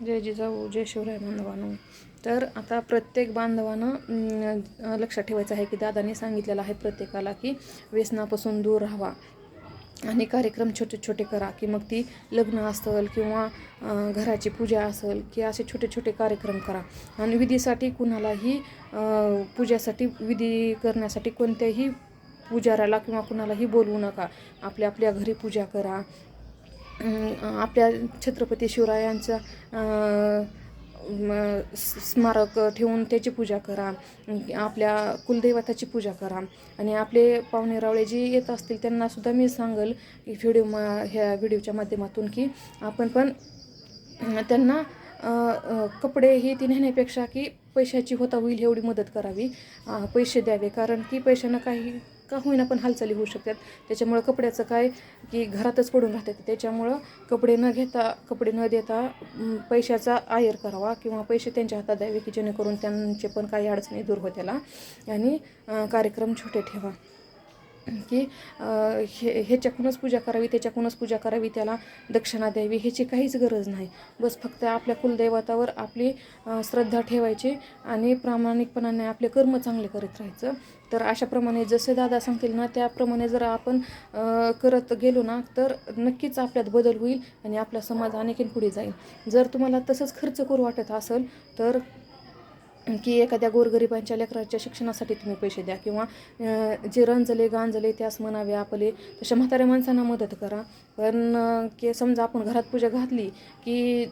जय जिजाऊ जय शिवराय बांधवांनो. तर आता प्रत्येक बांधवानं लक्षात ठेवायचं आहे की दादांनी सांगितलेलं आहे प्रत्येकाला की व्यसनापासून दूर राहावा आणि कार्यक्रम छोटे छोटे करा, की मग ती लग्न असेल किंवा घराची पूजा असेल की असे छोटे छोटे कार्यक्रम करा. आणि विधीसाठी कुणालाही पूजासाठी विधी करण्यासाठी कोणत्याही पुजाऱ्याला किंवा कुणालाही बोलवू नका. आपल्या आपल्या घरी पूजा करा. आपल्या छत्रपती शिवरायांचा स्मारक ठेवून त्याची पूजा करा. आपल्या कुलदैवताची पूजा करा. आणि आपले पाहुणे रावळे जे येत असतील त्यांनासुद्धा मी सांगेल की ह्या व्हिडिओच्या माध्यमातून की आपण पण त्यांना कपडे ही ती नेण्यापेक्षा की पैशाची होता होईल एवढी मदत करावी. पैसे द्यावे, कारण की पैशानं काही का होईना पण हालचाली होऊ शकतात. त्याच्यामुळं कपड्याचं काय की घरातच पडून राहतात. त्याच्यामुळं कपडे न देता पैशाचा आयर करावा किंवा पैसे त्यांच्या हातात द्यावे की जेणेकरून त्यांचे पण काही अडचणी दूर होत्याला. आणि कार्यक्रम छोटे ठेवा की ह्याच्याकडूनच पूजा करावी, त्याच्याकडूनच पूजा करावी, त्याला दक्षिणा द्यावी ह्याची काहीच गरज नाही. बस फक्त आपल्या कुलदैवतावर आपली श्रद्धा ठेवायची आणि प्रामाणिकपणाने आपले कर्म चांगले करत राहायचं. तर अशाप्रमाणे जसे दादा सांगतील ना त्याप्रमाणे जर आपण करत गेलो ना तर नक्कीच आपल्यात बदल होईल आणि आपला समाज आणखीन पुढे जाईल. जर तुम्हाला तसंच खर्च करू वाटत असेल तर की एखाद्या गोरगरिबांच्या लेकराच्या शिक्षणासाठी तुम्ही पैसे द्या किंवा जे रंजले गांजले त्यास म्हणावे आपले तशा म्हाताऱ्या माणसांना मदत करा. पण की समजा आपण घरात पूजा घातली की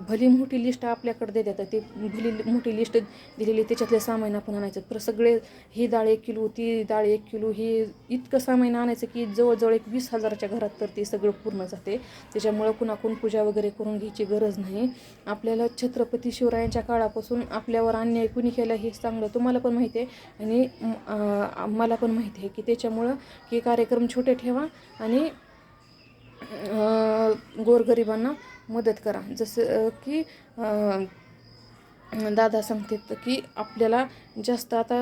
भली मोठी लिस्ट आपल्याकडे देतात. ते भली मोठी लिस्ट दिलेली त्याच्यातले सामान आपण आणायचं. तर सगळे ही डाळ 1 किलो, ती डाळ 1 किलो, ही इतकं सामान आणायचं की जवळजवळ 20,000च्या घरात तर ते सगळं पूर्ण जाते. त्याच्यामुळं कुणाकडून पूजा वगैरे करून घ्यायची गरज नाही. आपल्याला छत्रपती शिवरायांच्या काळापासून आपल्यावर अन्याय कुणी केलं हे चांगलं तुम्हाला पण माहिती आहे आणि मला पण माहिती आहे की त्याच्यामुळं की कार्यक्रम छोटे ठेवा आणि गोरगरिबांना मदत करा. जसं की दादा सांगतात की आपल्याला जास्त आता